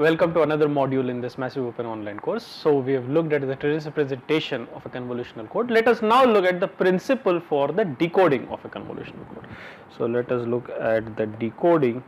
welcome to another module in this massive open online course. So we have looked at the trellis representation of a convolutional code. Let us now look at the principle for the decoding of a convolutional code. So let us look at the decoding .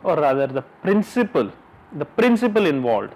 Or rather the principle involved.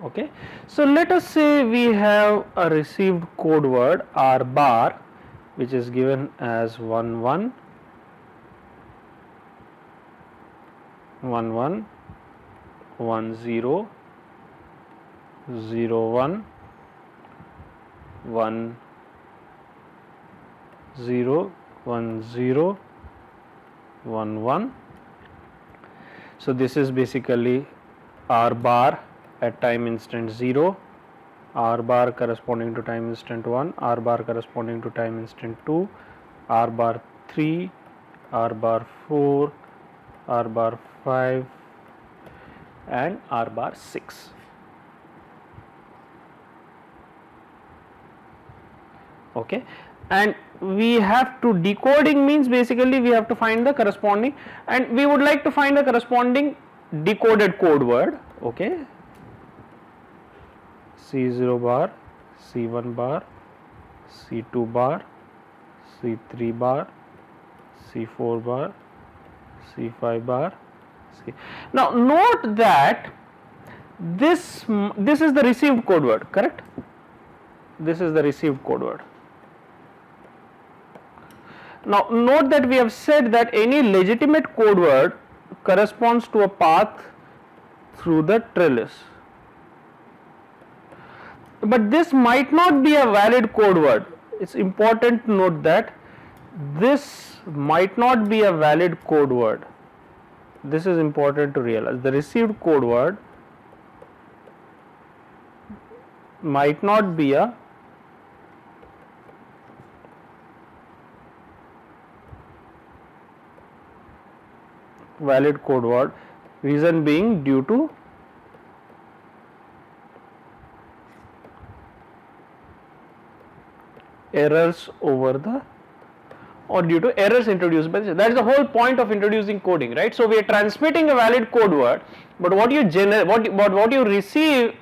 Okay. So let us say we have a received code word R bar, which is given as 11 11 10 0 1 1 0 1 0 1 1. So this is basically R bar at time instant 0, R bar corresponding to time instant 1, R bar corresponding to time instant 2, R bar 3, R bar 4, R bar 5 and R bar 6. Okay, and we have to, decoding means basically we have to find the corresponding, and we would like to find the corresponding decoded code word. Okay, C0 bar, C1 bar, C2 bar, C3 bar, C4 bar, C5 bar. Now note that this is the received code word, correct? This is the received code word. Now note that we have said that any legitimate code word corresponds to a path through the trellis, but this might not be a valid code word. It's important to note that this might not be a valid code word. This is important to realize. The received code word might not be a valid code word, reason being due to errors over the, or due to errors introduced by this. That is the whole point of introducing coding, right? So we are transmitting a valid code word, but what you receive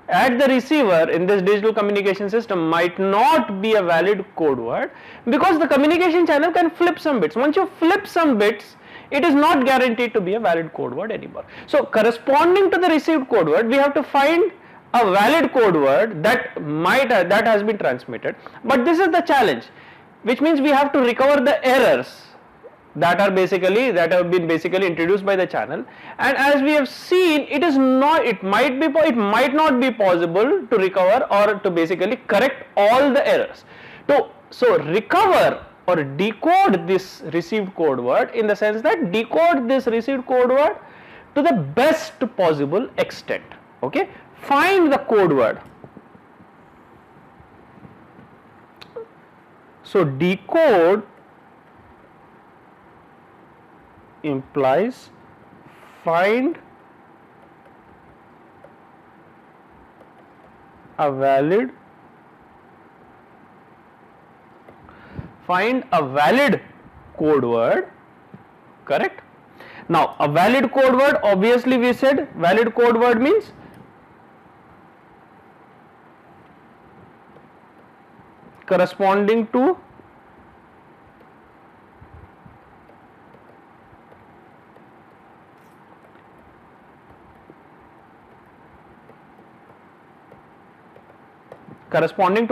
at the receiver in this digital communication system might not be a valid code word, because the communication channel can flip some bits. Once you flip some bits, it is not guaranteed to be a valid code word anymore. So corresponding to the received code word, we have to find a valid code word that has been transmitted, but this is the challenge, which means we have to recover the errors that have been introduced by the channel. And as we have seen, it might not be possible to recover or to basically correct all the errors. So recover or decode this received code word, in the sense that decode this received code word to the best possible extent. Okay, find the code word. So decode implies find a valid code word, correct? Now a valid code word, obviously we said valid code word means corresponding to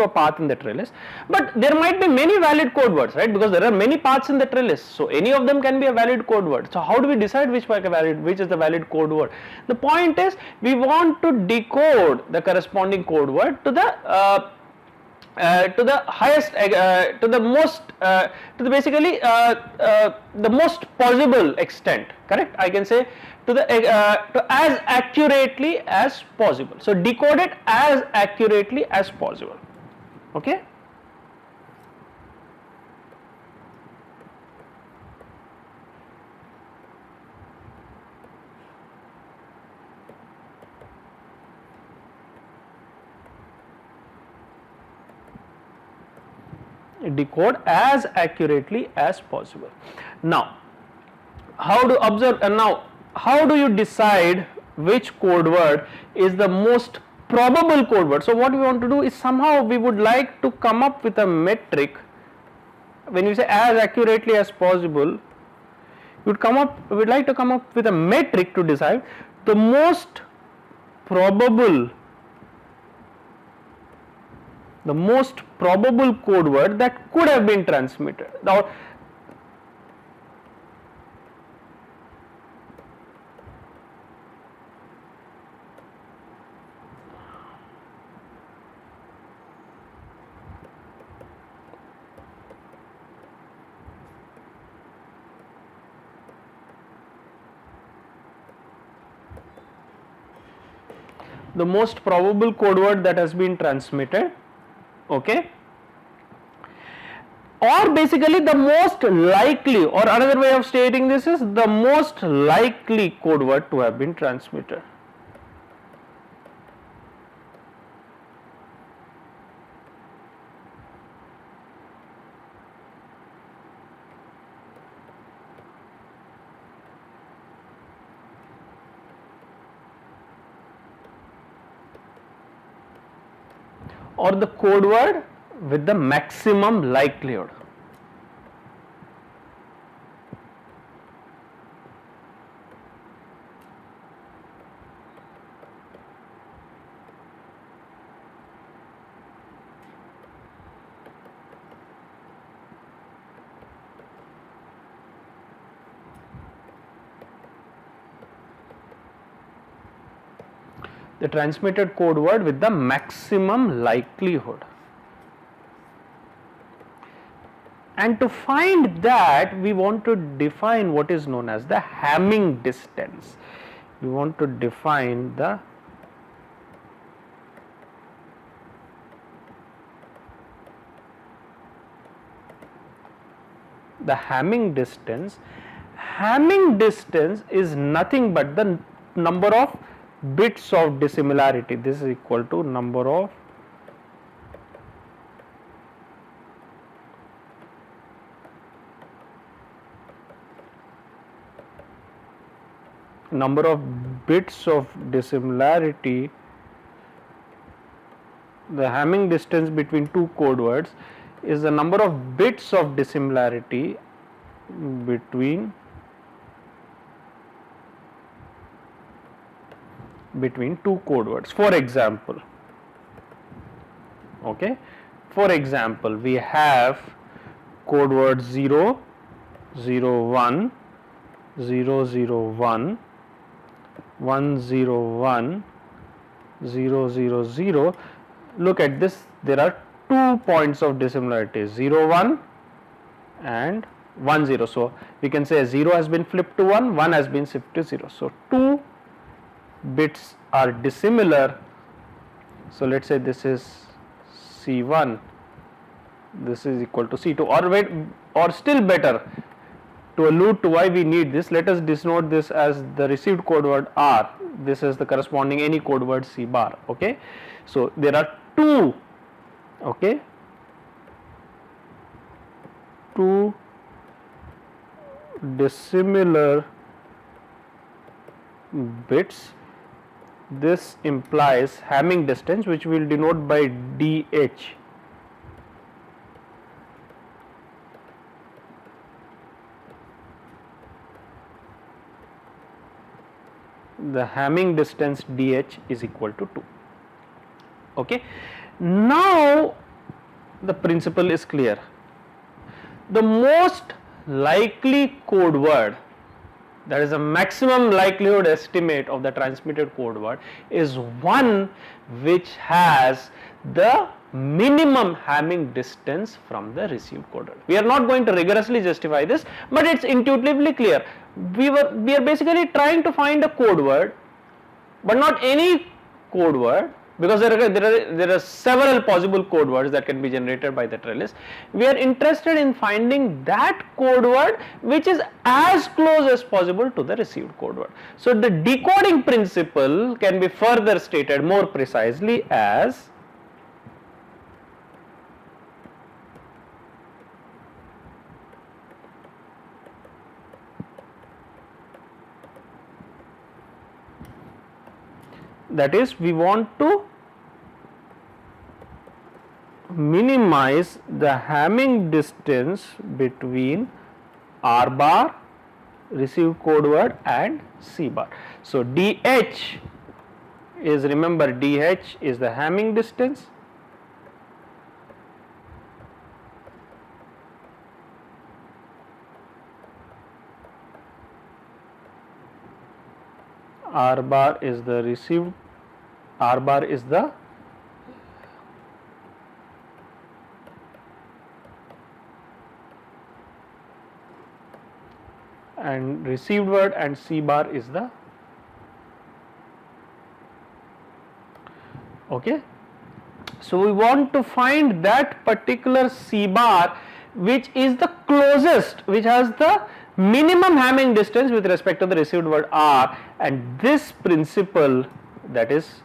a path in the trellis, but there might be many valid code words, right? Because there are many paths in the trellis, so any of them can be a valid code word. So how do we decide which is the valid code word? The point is, we want to decode the corresponding code word to the to the highest, to the most, to the basically the most possible extent, correct? I can say to the to as accurately as possible. So decode it as accurately as possible. Okay. Decode as accurately as possible. Now, how to observe, and now how do you decide which code word is the most probable code word? So what we want to do is somehow we would like to come up with a metric. When you say as accurately as possible, you would come up, we would like to come up with a metric to decide the most probable code word that could have been transmitted. Now, the most probable code word that has been transmitted, okay, or basically the most likely, or another way of stating this is the most likely code word to have been transmitted. Or the code word with the maximum likelihood. The transmitted code word with the maximum likelihood. And to find that, we want to define what is known as the Hamming distance. We want to define the Hamming distance. Hamming distance is nothing but the number of bits of dissimilarity. This is equal to number of bits of dissimilarity. The Hamming distance between two code words is the number of bits of dissimilarity between two code words. For example, okay, for example, we have code word 0, 0, 1, 0, 0, 1, 1, 0, 1, 0, 0, 0. Look at this, there are 2 points of dissimilarity, 0, 1 and 1, 0. So we can say 0 has been flipped to 1, 1 has been shifted to 0. So 2 bits are dissimilar. So let's say this is C1, this is equal to C2, or still better, to allude to why we need this, let us denote this as the received code word R. This is the corresponding any code word C bar. Okay, so there are 2, okay, 2 dissimilar bits. This implies Hamming distance, which we will denote by DH. The Hamming distance DH is equal to 2. Okay. Now the principle is clear. The most likely code word, that is a maximum likelihood estimate of the transmitted code word, is one which has the minimum Hamming distance from the received code word. We are not going to rigorously justify this, but it's intuitively clear. We are basically trying to find a code word, but not any code word, because there are several possible code words that can be generated by the trellis. We are interested in finding that code word which is as close as possible to the received code word. So the decoding principle can be further stated more precisely as that is, we want to minimize the Hamming distance between R bar, received code word, and C bar. So DH is, remember, DH is the Hamming distance, R bar is the received, R bar is the and received word, and C bar is the, okay. So we want to find that particular C bar which is the closest, which has the minimum Hamming distance with respect to the received word R, and this principle, that is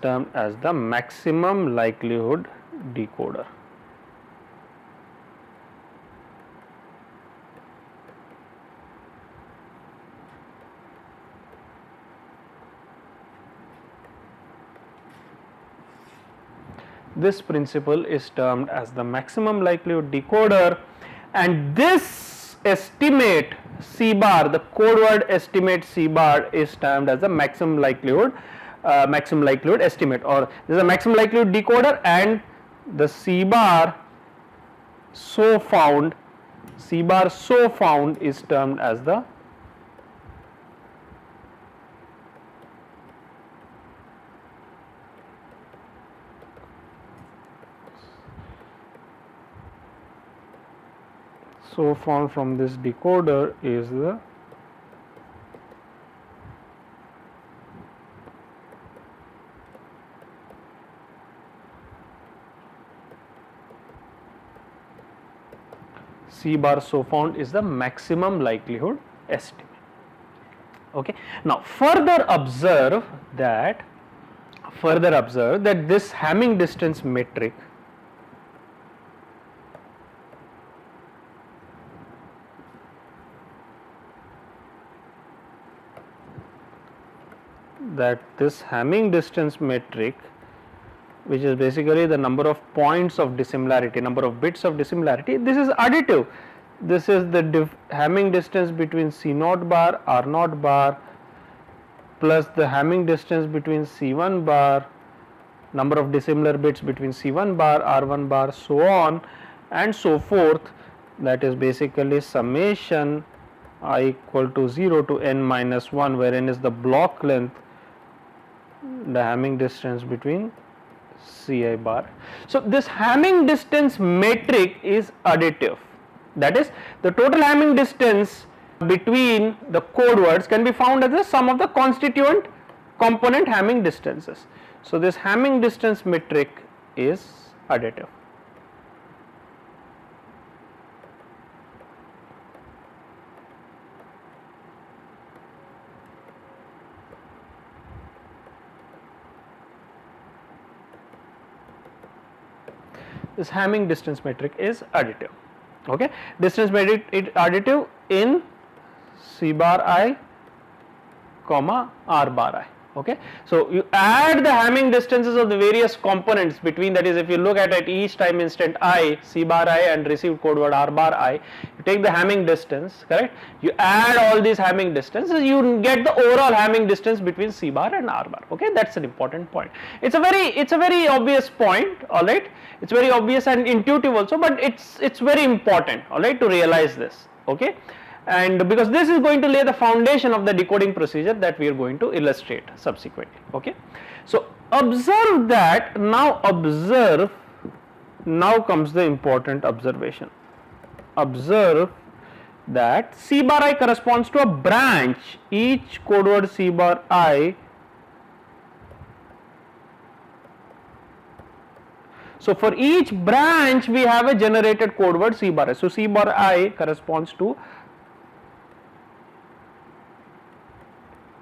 termed as the maximum likelihood decoder. This principle is termed as the maximum likelihood decoder, and this estimate C bar, the code word estimate C bar, is termed as the maximum likelihood estimate, or this is a maximum likelihood decoder, and the C bar so found is termed as the found from this decoder is the C bar so found is the maximum likelihood estimate. Okay. Now further observe that this Hamming distance metric which is basically the number of points of dissimilarity, number of bits of dissimilarity, this is additive. This is the Hamming distance between C0 bar, R0 bar, plus the Hamming distance between C1 bar, number of dissimilar bits between C1 bar, R1 bar, so on and so forth. That is basically summation I equal to 0 to n minus 1, where n is the block length, the Hamming distance between Ci bar. So this Hamming distance metric is additive. That is, the total Hamming distance between the code words can be found as the sum of the constituent component Hamming distances. So this Hamming distance metric is additive. This Hamming distance metric is additive. Okay, distance metric is additive in C bar I, comma R bar I. Okay, so you add the Hamming distances of the various components between, that is, if you look at each time instant I, C bar I and received code word R bar I, you take the Hamming distance, correct? You add all these Hamming distances, you get the overall Hamming distance between C bar and R bar. Okay, that's an important point. It's a very obvious point. All right, it's very obvious and intuitive also, but it's very important. All right, to realize this. Okay. And because this is going to lay the foundation of the decoding procedure that we are going to illustrate subsequently. Okay. So Observe that, now observe, now comes the important observation. Observe that C bar I corresponds to a branch, each code word C bar I. So for each branch we have a generated code word C bar I. So C bar I corresponds to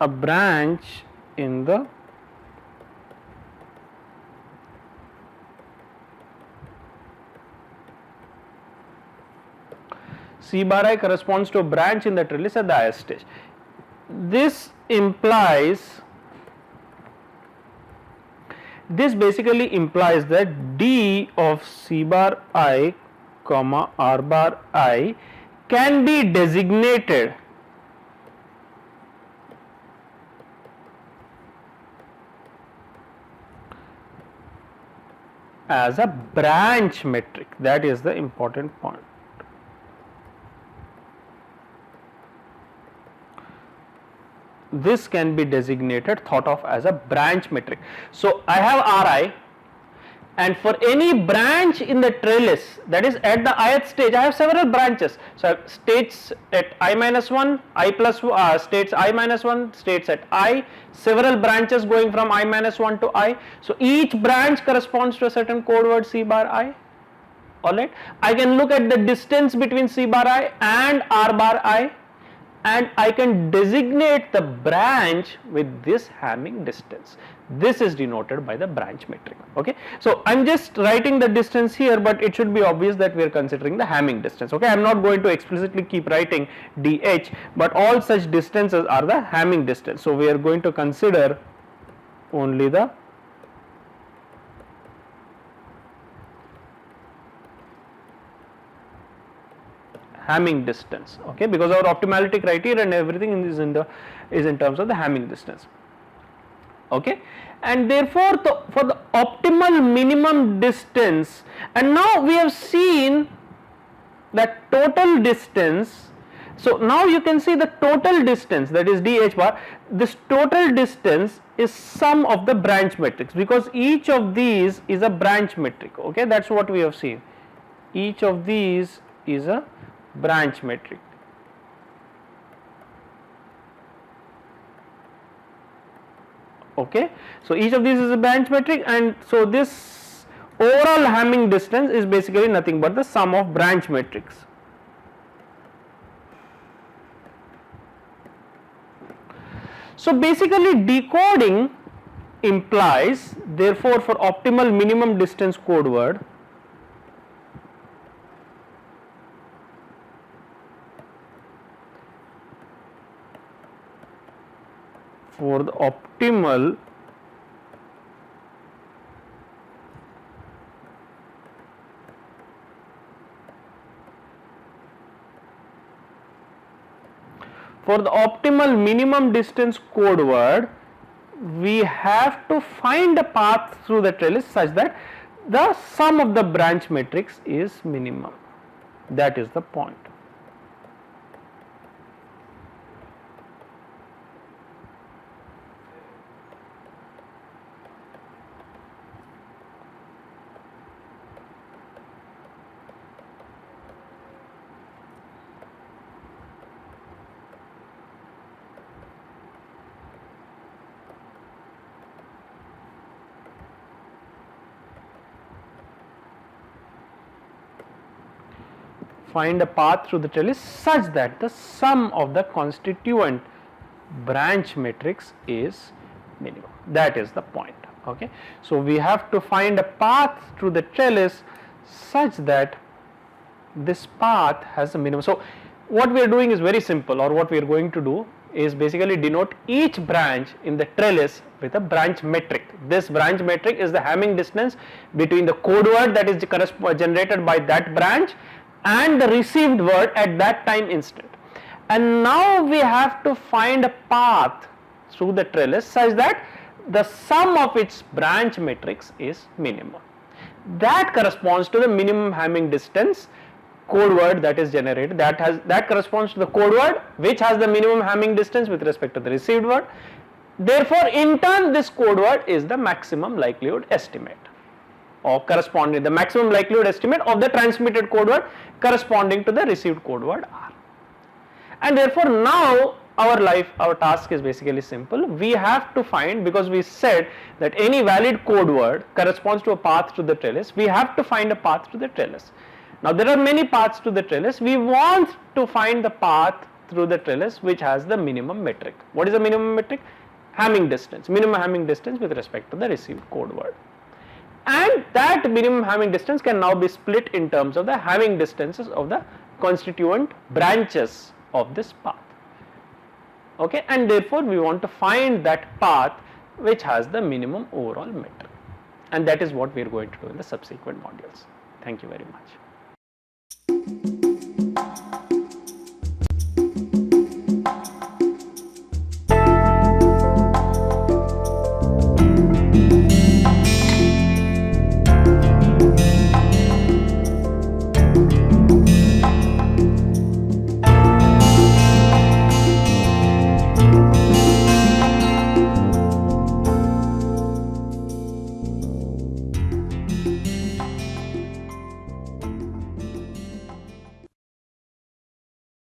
a branch in the C bar I corresponds to a branch in the trellis at the ith stage. This basically implies that D of C bar I comma R bar I can be designated as a branch metric. That is the important point. This can be designated, thought of as a branch metric. So I have Ri, and for any branch in the trellis, that is at the ith stage, I have several branches. So I have states at I minus 1, I plus states I minus 1, states at I, several branches going from I minus 1 to I. So each branch corresponds to a certain code word C bar I. Alright, I can look at the distance between C bar I and R bar I, and I can designate the branch with this Hamming distance. This is denoted by the branch metric. Okay, so I'm just writing the distance here, but it should be obvious that we are considering the Hamming distance. Okay, I'm not going to explicitly keep writing dh, but all such distances are the Hamming distance. So we are going to consider only the Hamming distance, okay, because our optimality criteria and everything is in terms of the Hamming distance. Okay, and therefore for the optimal minimum distance, and now we have seen that total distance. So now you can see the total distance, that is dh bar. This total distance is sum of the branch metrics, because each of these is a branch metric. Okay, that's what we have seen. Each of these is a branch metric. Okay, so each of these is a branch metric, and so this overall Hamming distance is basically nothing but the sum of branch metrics. So basically decoding implies, therefore for optimal minimum distance code word, for the optimal minimum distance code word, we have to find a path through the trellis such that the sum of the branch matrix is minimum. That is the point. Find a path through the trellis such that the sum of the constituent branch matrix is minimum. That is the point. Okay, so we have to find a path through the trellis such that this path has a minimum. So what we are doing is very simple, or what we are going to do is basically denote each branch in the trellis with a branch metric. This branch metric is the Hamming distance between the code word that is generated by that branch and the received word at that time instant. And now we have to find a path through the trellis such that the sum of its branch matrix is minimum. That corresponds to the minimum Hamming distance code word that is generated. That corresponds to the code word which has the minimum Hamming distance with respect to the received word. therefore in turn this code word is the maximum likelihood estimate, or corresponding the maximum likelihood estimate of the transmitted code word corresponding to the received code word R. And therefore now our task is basically simple. We have to find, because we said that any valid code word corresponds to a path to the trellis, we have to find a path to the trellis. Now there are many paths to the trellis. We want to find the path through the trellis which has the minimum metric. What is the minimum metric? Hamming distance, minimum Hamming distance with respect to the received code word. And that minimum Hamming distance can now be split in terms of the Hamming distances of the constituent branches of this path. Okay, and therefore we want to find that path which has the minimum overall metric, and that is what we are going to do in the subsequent modules. Thank you very much.